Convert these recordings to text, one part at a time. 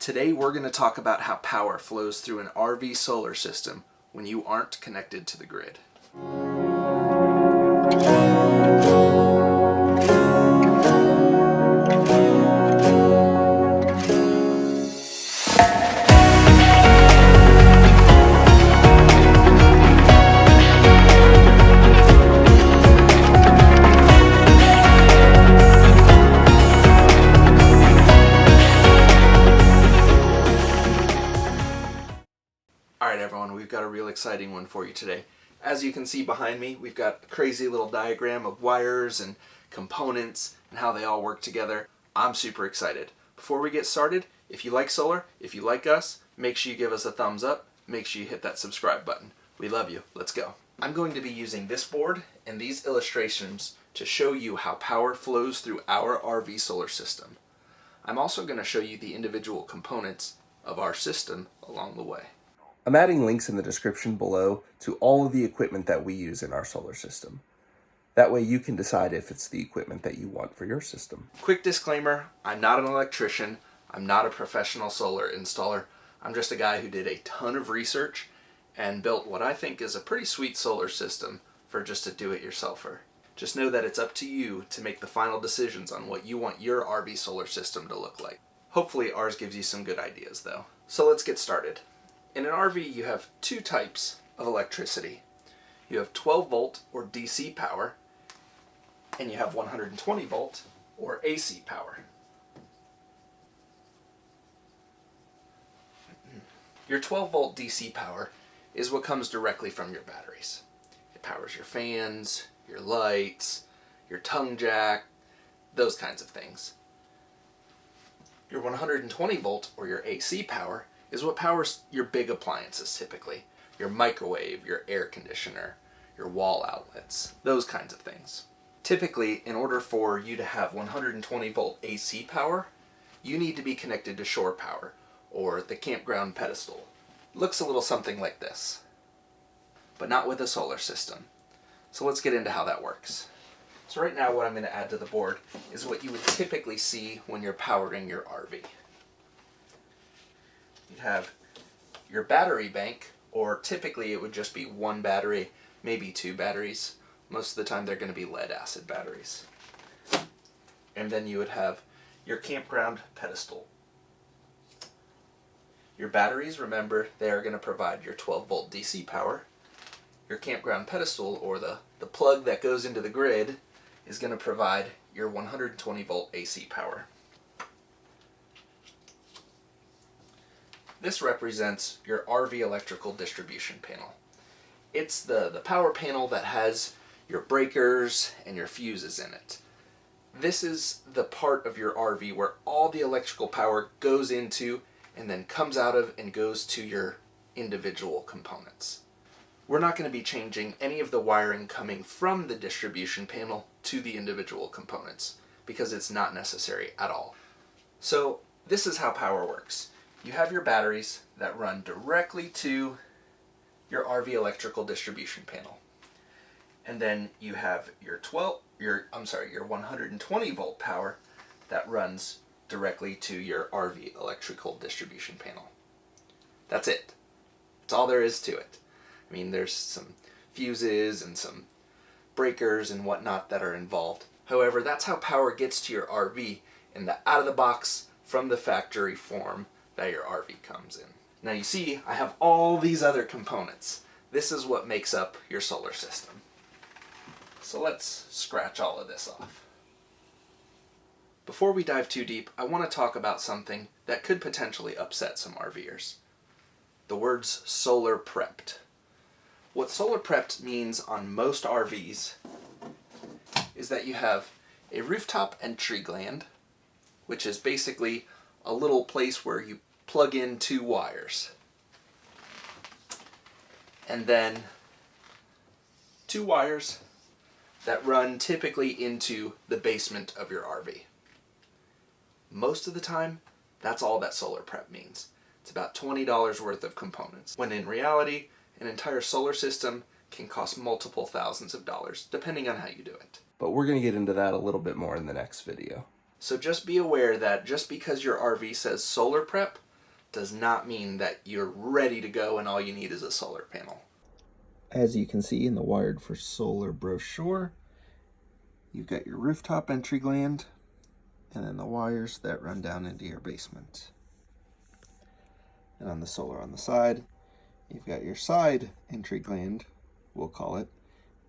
Today we're going to talk about how power flows through an RV solar system when you aren't connected to the grid. Alright everyone, we've got a real exciting one for you today. As you can see behind me, we've got a crazy little diagram of wires and components and how they all work together. I'm super excited. Before we get started, if you like solar, if you like us, make sure you give us a thumbs up, make sure you hit that subscribe button. We love you. Let's go. I'm going to be using this board and these illustrations to show you how power flows through our RV solar system. I'm also going to show you the individual components of our system along the way. I'm adding links in the description below to all of the equipment that we use in our solar system. That way you can decide if it's the equipment that you want for your system. Quick disclaimer, I'm not an electrician, I'm not a professional solar installer, I'm just a guy who did a ton of research and built what I think is a pretty sweet solar system for just a do-it-yourselfer. Just know that it's up to you to make the final decisions on what you want your RV solar system to look like. Hopefully ours gives you some good ideas though. So let's get started. In an RV, you have two types of electricity. You have 12 volt or DC power, and you have 120 volt or AC power. Your 12 volt DC power is what comes directly from your batteries. It powers your fans, your lights, your tongue jack, those kinds of things. Your 120 volt or your AC power is what powers your big appliances typically. Your microwave, your air conditioner, your wall outlets, those kinds of things. Typically, in order for you to have 120 volt AC power, you need to be connected to shore power, or the campground pedestal. Looks a little something like this, but not with a solar system. So let's get into how that works. So right now what I'm going to add to the board is what you would typically see when you're powering your RV. You'd have your battery bank, or typically it would just be one battery, maybe two batteries. Most of the time they're going to be lead acid batteries. And then you would have your campground pedestal. Your batteries, remember, they are going to provide your 12 volt DC power. Your campground pedestal, or the plug that goes into the grid, is going to provide your 120 volt AC power. This represents your RV electrical distribution panel. It's the power panel that has your breakers and your fuses in it. This is the part of your RV where all the electrical power goes into and then comes out of and goes to your individual components. We're not going to be changing any of the wiring coming from the distribution panel to the individual components because it's not necessary at all. So this is how power works. You have your batteries that run directly to your RV electrical distribution panel. And then you have your 120 volt power that runs directly to your RV electrical distribution panel. That's it. That's all there is to it. I mean, there's some fuses and some breakers and whatnot that are involved. However, that's how power gets to your RV in the out-of-the-box, from the factory form that your RV comes in. Now you see, I have all these other components. This is what makes up your solar system. So let's scratch all of this off. Before we dive too deep, I want to talk about something that could potentially upset some RVers. The words solar prepped. What solar prepped means on most RVs is that you have a rooftop entry gland, which is basically a little place where you plug in two wires. And then two wires that run typically into the basement of your RV. Most of the time, that's all that solar prep means. It's about $20 worth of components, when in reality, an entire solar system can cost multiple thousands of dollars, depending on how you do it. But we're going to get into that a little bit more in the next video. So just be aware that just because your RV says solar prep does not mean that you're ready to go and all you need is a solar panel. As you can see in the Wired for Solar brochure, you've got your rooftop entry gland and then the wires that run down into your basement. And on the solar on the side, you've got your side entry gland, we'll call it,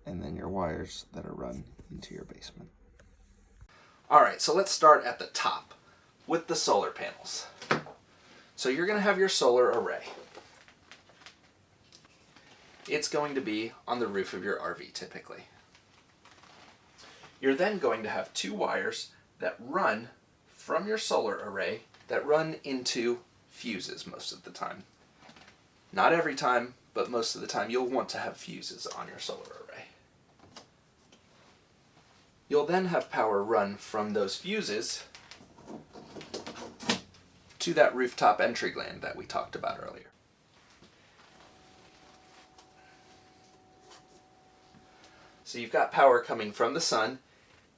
and then your wires that are run into your basement. Alright, so let's start at the top with the solar panels. So you're going to have your solar array. It's going to be on the roof of your RV typically. You're then going to have two wires that run from your solar array that run into fuses most of the time. Not every time, but most of the time you'll want to have fuses on your solar array. You'll then have power run from those fuses to that rooftop entry gland that we talked about earlier. So you've got power coming from the sun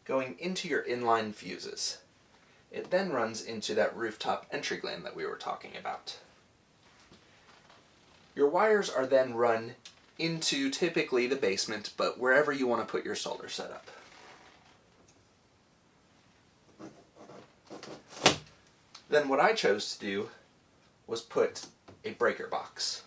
going into your inline fuses. It then runs into that rooftop entry gland that we were talking about. Your wires are then run into typically the basement, but wherever you want to put your solar setup. Then what I chose to do was put a breaker box.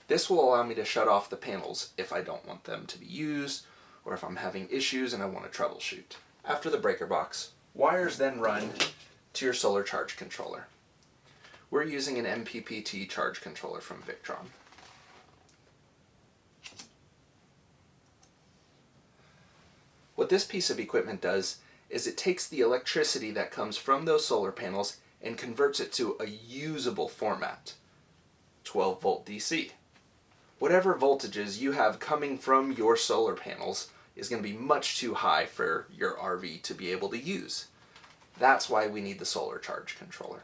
This will allow me to shut off the panels if I don't want them to be used, or if I'm having issues and I want to troubleshoot. After the breaker box, wires then run to your solar charge controller. We're using an MPPT charge controller from Victron. What this piece of equipment does is it takes the electricity that comes from those solar panels and converts it to a usable format, 12 volt DC. Whatever voltages you have coming from your solar panels is going to be much too high for your RV to be able to use. That's why we need the solar charge controller.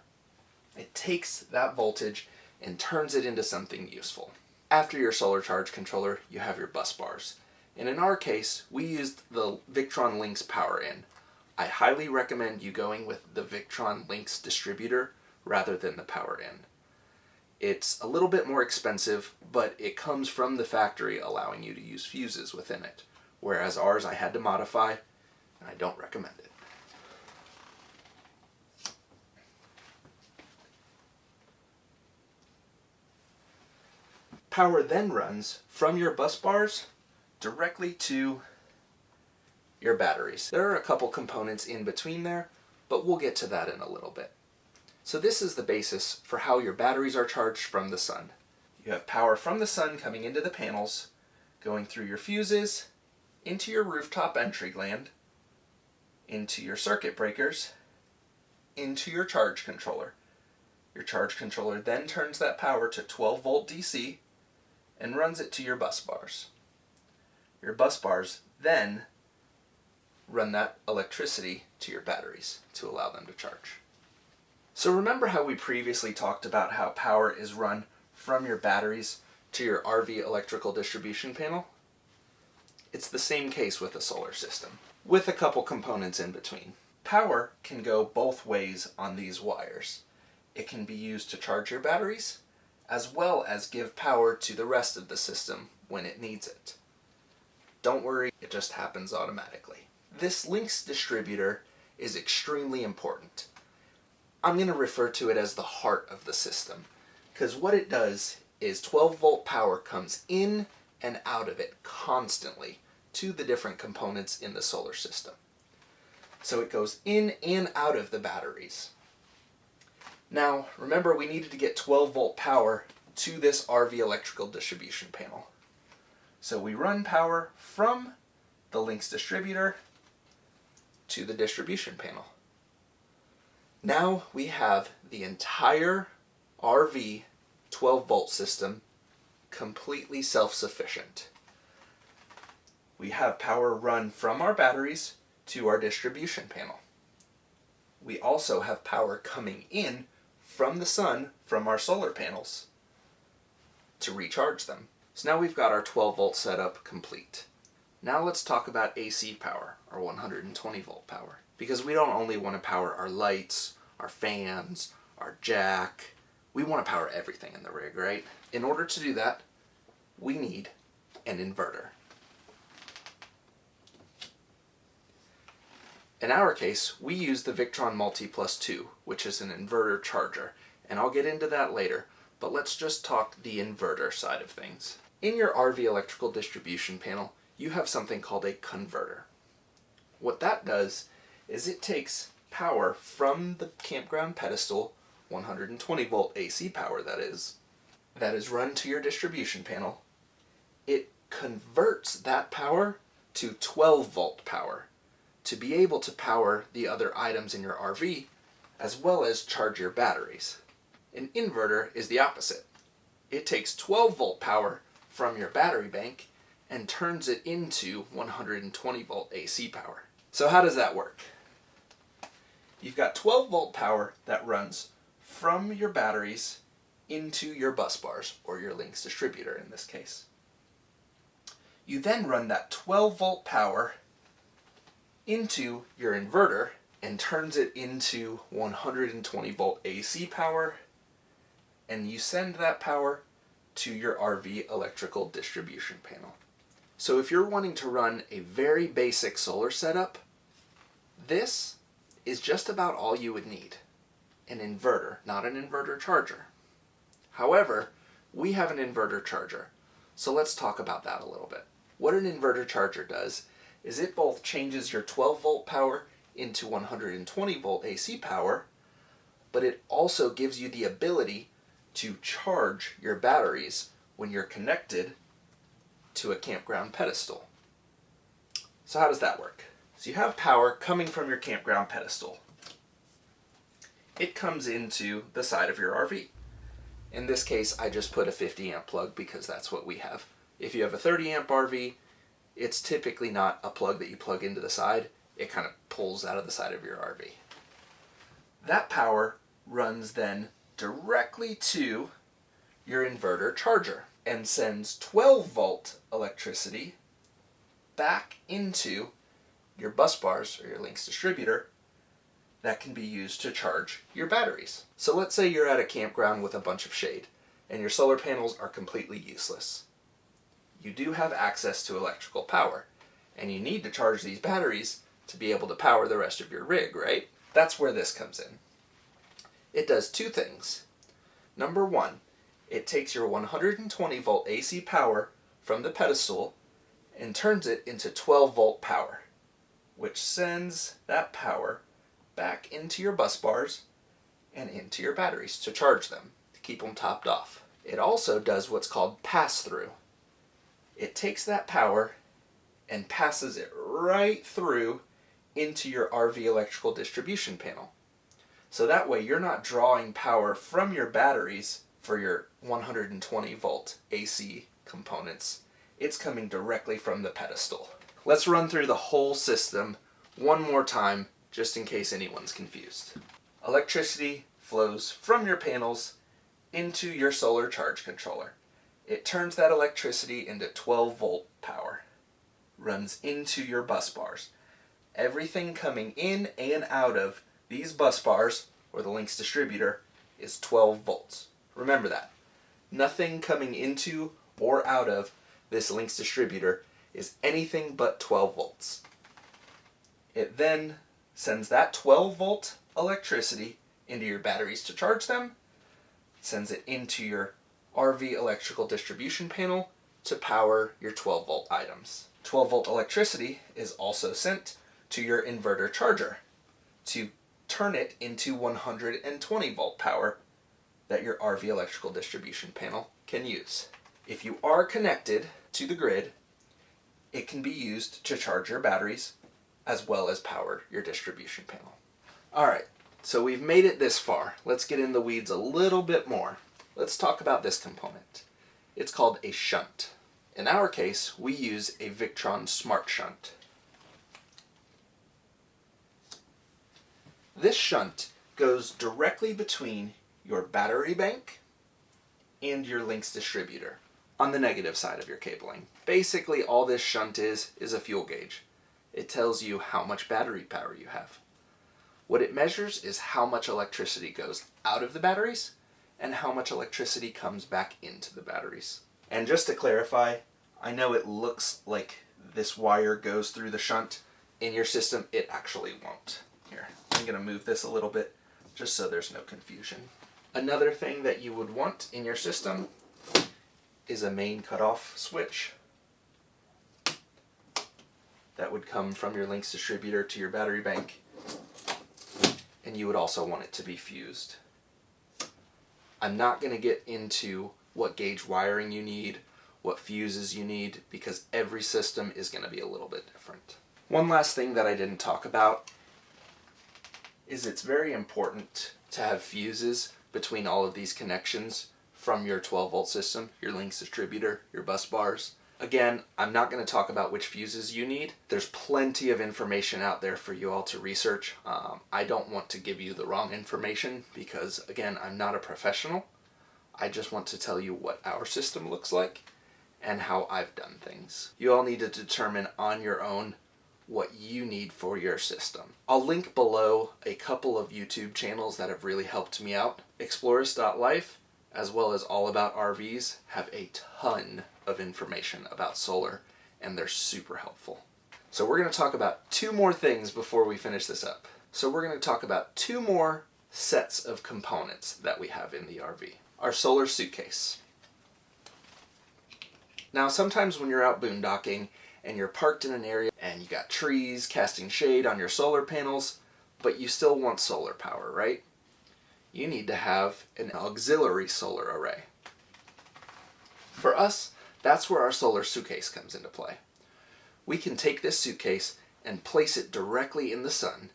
It takes that voltage and turns it into something useful. After your solar charge controller, you have your bus bars. And in our case, we used the Victron Lynx Power In. I highly recommend you going with the Victron Lynx distributor rather than the Power In. It's a little bit more expensive, but it comes from the factory allowing you to use fuses within it. Whereas ours I had to modify, and I don't recommend it. Power then runs from your bus bars directly to your batteries. There are a couple components in between there, but we'll get to that in a little bit. So this is the basis for how your batteries are charged from the sun. You have power from the sun coming into the panels, going through your fuses, into your rooftop entry gland, into your circuit breakers, into your charge controller. Your charge controller then turns that power to 12 volt DC and runs it to your bus bars. Your bus bars then run that electricity to your batteries to allow them to charge. So remember how we previously talked about how power is run from your batteries to your RV electrical distribution panel? It's the same case with a solar system, with a couple components in between. Power can go both ways on these wires. It can be used to charge your batteries, as well as give power to the rest of the system when it needs it. Don't worry, it just happens automatically. This Lynx distributor is extremely important. I'm going to refer to it as the heart of the system, because what it does is 12 volt power comes in and out of it constantly to the different components in the solar system. So it goes in and out of the batteries. Now, remember we needed to get 12 volt power to this RV electrical distribution panel. So we run power from the Lynx distributor to the distribution panel. Now we have the entire RV 12 volt system completely self-sufficient. We have power run from our batteries to our distribution panel. We also have power coming in from the sun from our solar panels to recharge them. So now we've got our 12 volt setup complete. Now let's talk about AC power, or 120 volt power. Because we don't only want to power our lights, our fans, our jack, We want to power everything in the rig, right? In order to do that, we need an inverter. In our case, we use the Victron Multi Plus 2, which is an inverter charger, and I'll get into that later, but let's just talk the inverter side of things. In your RV electrical distribution panel, you have something called a converter. What that does is it takes power from the campground pedestal, 120 volt AC power that is run to your distribution panel. It converts that power to 12 volt power to be able to power the other items in your RV as well as charge your batteries. An inverter is the opposite. It takes 12 volt power from your battery bank and turns it into 120 volt AC power. So how does that work? You've got 12 volt power that runs from your batteries into your bus bars, or your Lynx distributor in this case. You then run that 12 volt power into your inverter and turns it into 120 volt AC power, and you send that power to your RV electrical distribution panel. So if you're wanting to run a very basic solar setup, this is just about all you would need. An inverter, not an inverter charger. However, we have an inverter charger, so let's talk about that a little bit. What an inverter charger does is it both changes your 12 volt power into 120 volt AC power, but it also gives you the ability to charge your batteries when you're connected to a campground pedestal. So how does that work? So you have power coming from your campground pedestal. It comes into the side of your RV. In this case, I just put a 50 amp plug because that's what we have. If you have a 30 amp RV, it's typically not a plug that you plug into the side. It kind of pulls out of the side of your RV. That power runs then directly to your inverter charger and sends 12 volt electricity back into your bus bars or your Lynx distributor that can be used to charge your batteries. So let's say you're at a campground with a bunch of shade and your solar panels are completely useless. You do have access to electrical power and you need to charge these batteries to be able to power the rest of your rig, right? That's where this comes in. It does two things. Number one, it takes your 120 volt AC power from the pedestal and turns it into 12 volt power, which sends that power back into your bus bars and into your batteries to charge them, to keep them topped off. It also does what's called pass-through. It takes that power and passes it right through into your RV electrical distribution panel. So that way you're not drawing power from your batteries for your 120 volt AC components. It's coming directly from the pedestal. Let's run through the whole system one more time, just in case anyone's confused. Electricity flows from your panels into your solar charge controller. It turns that electricity into 12 volt power, runs into your bus bars. Everything coming in and out of these bus bars, or the Lynx distributor, is 12 volts. Remember that. Nothing coming into or out of this Lynx distributor is anything but 12 volts. It then sends that 12 volt electricity into your batteries to charge them, sends it into your RV electrical distribution panel to power your 12 volt items. 12 volt electricity is also sent to your inverter charger to turn it into 120 volt power that your RV electrical distribution panel can use. If you are connected to the grid, it can be used to charge your batteries as well as power your distribution panel. Alright, so we've made it this far. Let's get in the weeds a little bit more. Let's talk about this component. It's called a shunt. In our case, we use a Victron Smart Shunt. This shunt goes directly between your battery bank and your Lynx distributor on the negative side of your cabling. Basically, all this shunt is a fuel gauge. It tells you how much battery power you have. What it measures is how much electricity goes out of the batteries and how much electricity comes back into the batteries. And just to clarify, I know it looks like this wire goes through the shunt. In your system, it actually won't. Here, I'm going to move this a little bit just so there's no confusion. Another thing that you would want in your system is a main cutoff switch. That would come from your links distributor to your battery bank, and you would also want it to be fused. I'm not going to get into what gauge wiring you need, what fuses you need, because every system is going to be a little bit different. One last thing that I didn't talk about is it's very important to have fuses between all of these connections from your 12-volt system, your links distributor, your bus bars. Again, I'm not going to talk about which fuses you need. There's plenty of information out there for you all to research. I don't want to give you the wrong information because, again, I'm not a professional. I just want to tell you what our system looks like and how I've done things. You all need to determine on your own what you need for your system. I'll link below a couple of YouTube channels that have really helped me out. Explorers.life, as well as All About RVs, have a ton of information about solar, and they're super helpful. So we're going to talk about two more things before we finish this up. So we're going to talk about two more sets of components that we have in the RV. Our solar suitcase. Now, sometimes when you're out boondocking and you're parked in an area and you got trees casting shade on your solar panels, but you still want solar power, right? You need to have an auxiliary solar array. For us, that's where our solar suitcase comes into play. We can take this suitcase and place it directly in the sun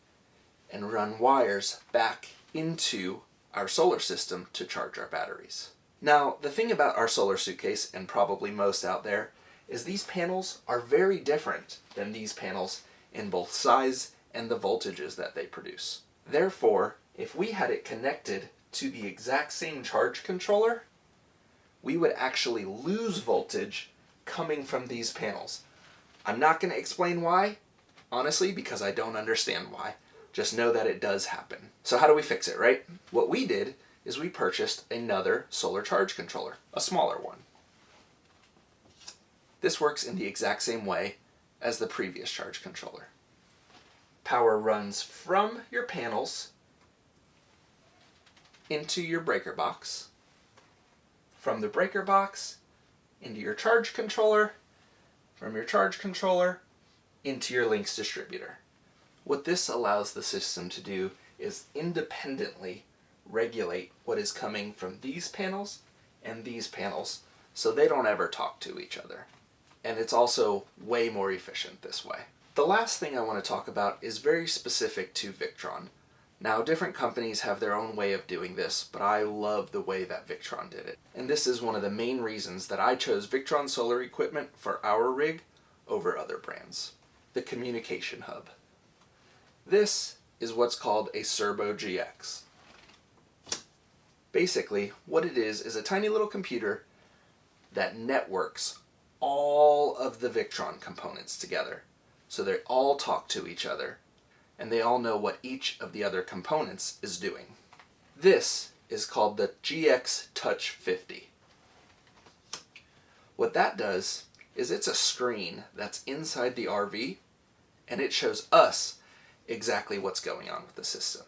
and run wires back into our solar system to charge our batteries. Now, the thing about our solar suitcase, and probably most out there, is these panels are very different than these panels in both size and the voltages that they produce. Therefore, if we had it connected to the exact same charge controller, we would actually lose voltage coming from these panels. I'm not going to explain why, honestly, because I don't understand why. Just know that it does happen. So how do we fix it, right? What we did is we purchased another solar charge controller, a smaller one. This works in the exact same way as the previous charge controller. Power runs from your panels into your breaker box, from the breaker box into your charge controller, from your charge controller into your links distributor. What this allows the system to do is independently regulate what is coming from these panels and these panels so they don't ever talk to each other. And it's also way more efficient this way. The last thing I want to talk about is very specific to Victron. Now, different companies have their own way of doing this, but I love the way that Victron did it. And this is one of the main reasons that I chose Victron Solar equipment for our rig over other brands. The communication hub. This is what's called a Serbo GX. Basically, what it is a tiny little computer that networks all of the Victron components together. So they all talk to each other, and they all know what each of the other components is doing. This is called the GX Touch 50. What that does is it's a screen that's inside the RV, and it shows us exactly what's going on with the system.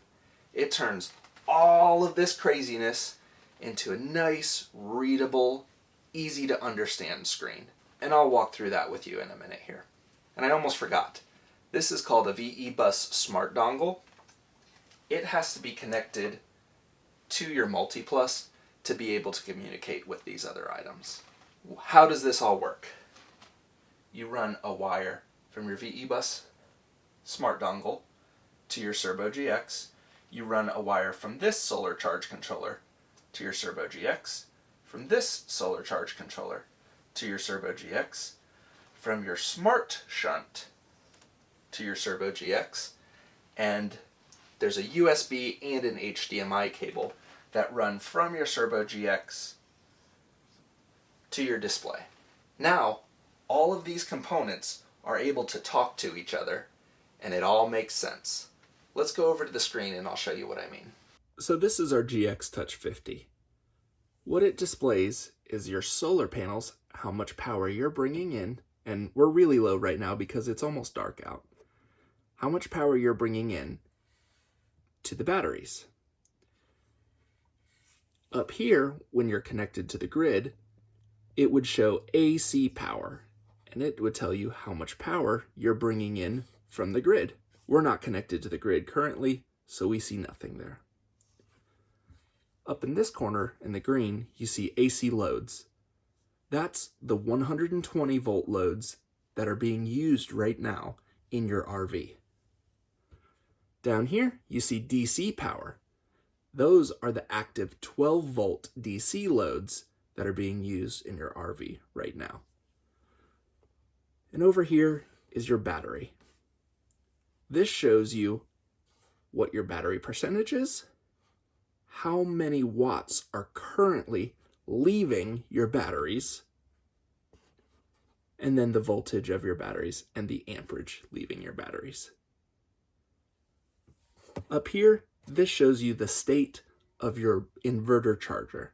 It turns all of this craziness into a nice, readable, easy to understand screen. And I'll walk through that with you in a minute here. And I almost forgot. This is called a VE Bus Smart Dongle. It has to be connected to your Multiplus to be able to communicate with these other items. How does this all work? You run a wire from your VE Bus Smart Dongle to your Serbo GX. You run a wire from this solar charge controller to your Serbo GX, from this solar charge controller to your Serbo GX, from your smart shunt to your Serbo GX, and there's a USB and an HDMI cable that run from your Serbo GX to your display. Now, all of these components are able to talk to each other, and it all makes sense. Let's go over to the screen and I'll show you what I mean. So this is our GX Touch 50. What it displays is your solar panels, how much power you're bringing in, and we're really low right now because it's almost dark out, how much power you're bringing in to the batteries. Up here, when you're connected to the grid, it would show AC power, and it would tell you how much power you're bringing in from the grid. We're not connected to the grid currently, so we see nothing there. Up in this corner in the green, you see AC loads. That's the 120 volt loads that are being used right now in your RV. Down here, you see DC power. Those are the active 12 volt DC loads that are being used in your RV right now. And over here is your battery. This shows you what your battery percentage is, how many watts are currently leaving your batteries, and then the voltage of your batteries and the amperage leaving your batteries. Up here, this shows you the state of your inverter charger.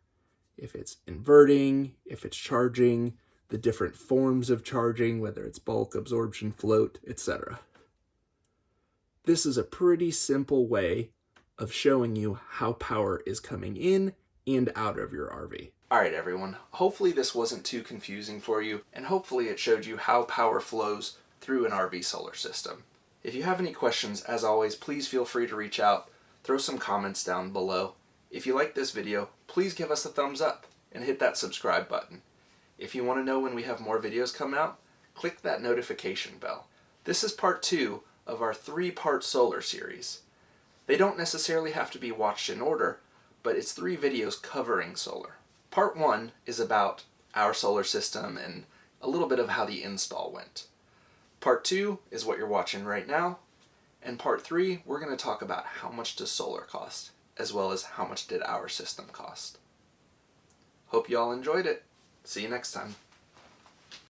If it's inverting, if it's charging, the different forms of charging, whether it's bulk, absorption, float, etc. This is a pretty simple way of showing you how power is coming in and out of your RV. All right, everyone. Hopefully this wasn't too confusing for you, and hopefully it showed you how power flows through an RV solar system. If you have any questions, as always, please feel free to reach out. Throw some comments down below. If you like this video, please give us a thumbs up and hit that subscribe button. If you want to know when we have more videos come out, click that notification bell. This is part 2 of our 3-part solar series. They don't necessarily have to be watched in order, but it's 3 videos covering solar. Part 1 is about our solar system and a little bit of how the install went. Part 2 is what you're watching right now, and part 3, we're going to talk about how much does solar cost, as well as how much did our system cost. Hope you all enjoyed it. See you next time.